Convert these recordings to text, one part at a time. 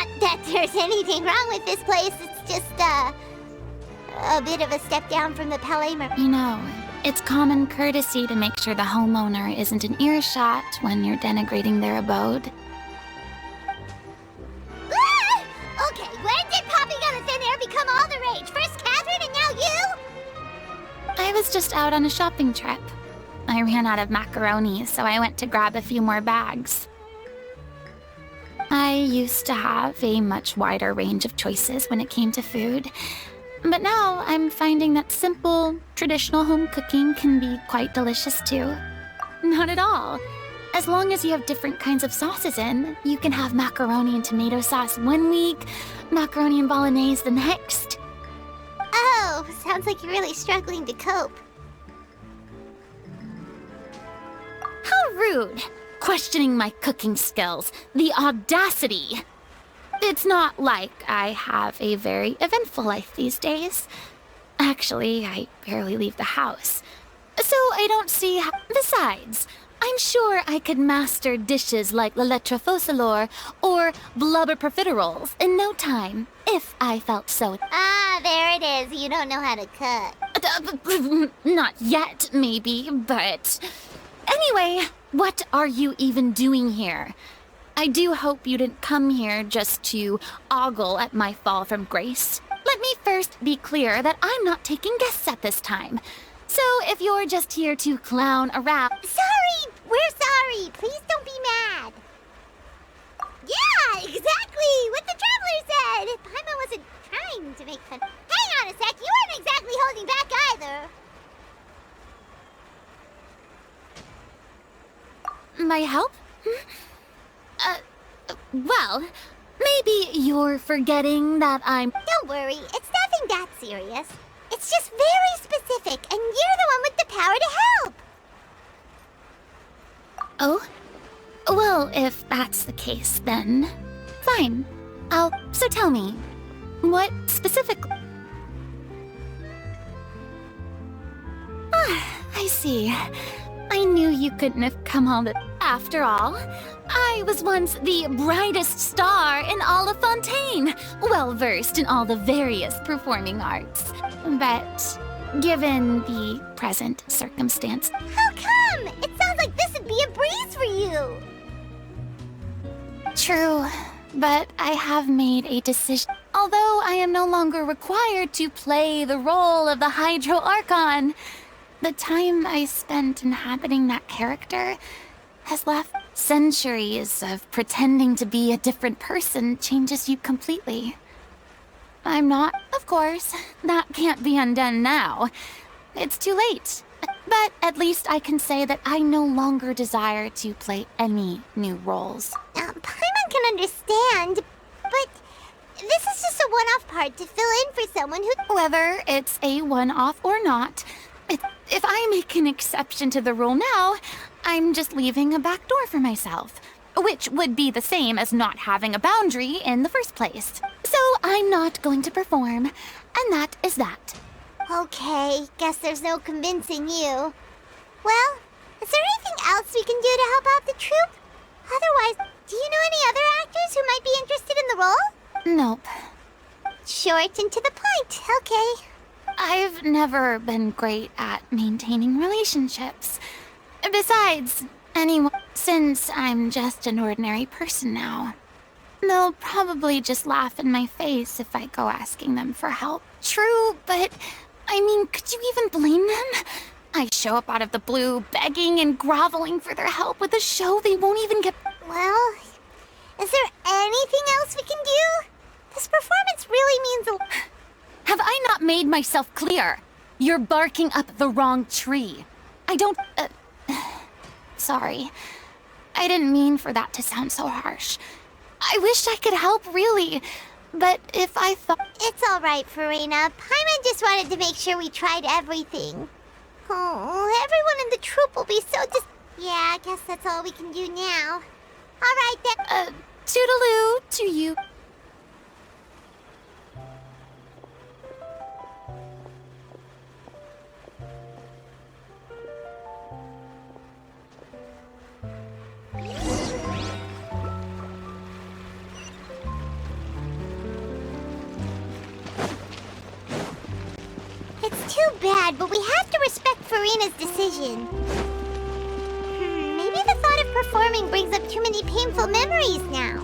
Not that there's anything wrong with this place, it's just, a bit of a step down from the Palais Mar- You know, it's common courtesy to make sure the homeowner isn't in earshot when you're denigrating their abode. Ah! Okay, when did popping out of thin air become all the rage? First Catherine and now you? I was just out on a shopping trip. I ran out of macaroni, so I went to grab a few more bags. I used to have a much wider range of choices when it came to food, but now I'm finding that simple, traditional home cooking can be quite delicious too. Not at all. As long as you have different kinds of sauces in, you can have macaroni and tomato sauce one week, macaroni and bolognese the next. Oh, sounds like you're really struggling to cope. How rude! Questioning my cooking skills. The audacity! It's not like I have a very eventful life these days. Actually, I barely leave the house. So I don't see how... Besides, I'm sure I could master dishes like la lettre focilor or blubber profiteroles in no time, if I felt so. Ah, there it is. You don't know how to cook. Not yet, maybe, but... Anyway, what are you even doing here? I do hope you didn't come here just to ogle at my fall from grace. Let me first be clear that I'm not taking guests at this time. So if you're just here to clown around... Sorry! We're sorry! Please don't be mad! Yeah, exactly! What the Traveler said! Paimon wasn't trying to make fun. Hang on a sec, you weren't exactly holding back either! My help? Well, maybe you're forgetting that I'm... Don't worry, it's nothing that serious. It's just very specific, and you're the one with the power to help! Oh? Well, if that's the case, then... Fine. So tell me, what specifically... Ah, I see. I knew you couldn't have come all the... After all, I was once the brightest star in all of Fontaine, well-versed in all the various performing arts. But, given the present circumstance... How come? It sounds like this would be a breeze for you! True, but I have made a decision. Although I am no longer required to play the role of the Hydro Archon, the time I spent inhabiting that character has left. Centuries of pretending to be a different person changes you completely. I'm not, of course. That can't be undone now. It's too late. But at least I can say that I no longer desire to play any new roles. Paimon can understand, but this is just a one-off part to fill in for someone who... Whether it's a one-off or not, if I make an exception to the rule now, I'm just leaving a back door for myself, which would be the same as not having a boundary in the first place. So I'm not going to perform, and that is that. Okay, guess there's no convincing you. Well, is there anything else we can do to help out the troupe? Otherwise, do you know any other actors who might be interested in the role? Nope. Short and to the point, okay. I've never been great at maintaining relationships. Besides, since I'm just an ordinary person now, they'll probably just laugh in my face if I go asking them for help. True, but, could you even blame them? I show up out of the blue, begging and groveling for their help with a show they won't even get... Well, is there anything else we can do? This performance really means a... Have I not made myself clear? You're barking up the wrong tree. I don't... Sorry. I didn't mean for that to sound so harsh. I wish I could help, really. But if I thought... It's all right, Furina. Paimon just wanted to make sure we tried everything. Oh, everyone in the troupe will be so Yeah, I guess that's all we can do now. All right, then. Toodaloo to you. too bad, but we have to respect Furina's decision. Maybe the thought of performing brings up too many painful memories now.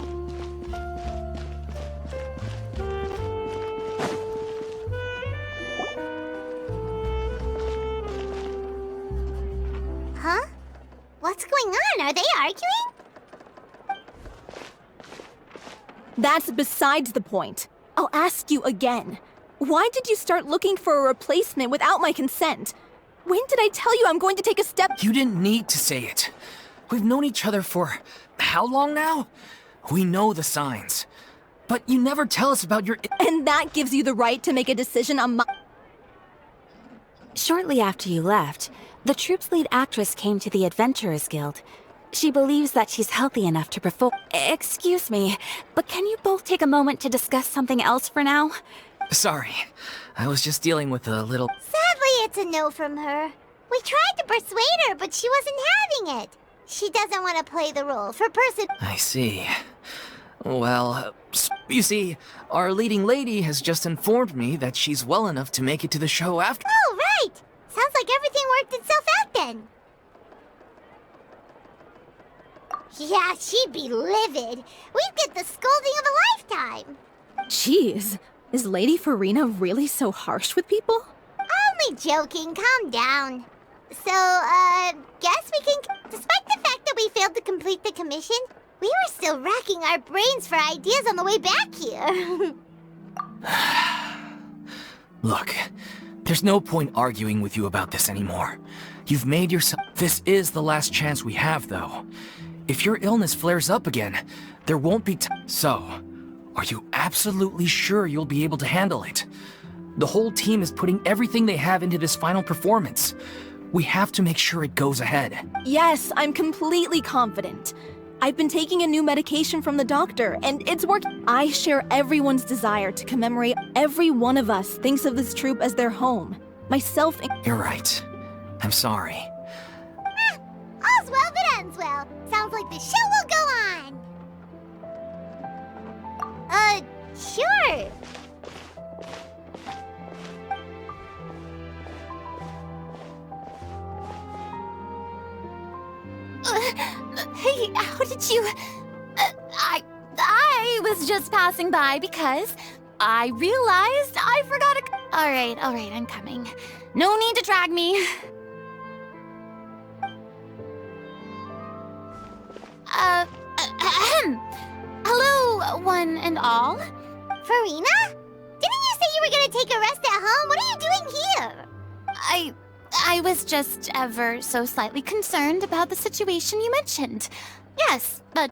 Huh? What's going on? Are they arguing? That's besides the point. I'll ask you again. Why did you start looking for a replacement without my consent? When did I tell you I'm going to take a step? You didn't need to say it. We've known each other for how long now? We know the signs. But you never tell us about your... And that gives you the right to make a decision on my... Shortly after you left, the troupe's lead actress came to the Adventurers Guild. She believes that she's healthy enough to perform... Excuse me, but can you both take a moment to discuss something else for now? Sorry, I was just dealing with a little... Sadly, it's a no from her. We tried to persuade her, but she wasn't having it. She doesn't want to play the role for person... I see. Well, you see, our leading lady has just informed me that she's well enough to make it to the show after... Oh, right! Sounds like everything worked itself out then. Yeah, she'd be livid. We'd get the scolding of a lifetime. Jeez, is Lady Furina really so harsh with people? Only joking, calm down. So, guess we can... Despite the fact that we failed to complete the commission, we were still racking our brains for ideas on the way back here. Look, there's no point arguing with you about this anymore. You've made yourself... This is the last chance we have, though. If your illness flares up again, there won't be time. So, are you absolutely sure you'll be able to handle it? The whole team is putting everything they have into this final performance. We have to make sure it goes ahead. Yes, I'm completely confident. I've been taking a new medication from the doctor, and it's working. I share everyone's desire to commemorate. Every one of us thinks of this troupe as their home. Myself and... You're right. I'm sorry. All's well that ends well. Sounds like the show will go on. Sure. Hey, how did you... I was just passing by because I realized I forgot a... All right, I'm coming. No need to drag me. Hello, one and all. Furina? Didn't you say you were gonna take a rest at home? What are you doing here? I was just ever so slightly concerned about the situation you mentioned. Yes, but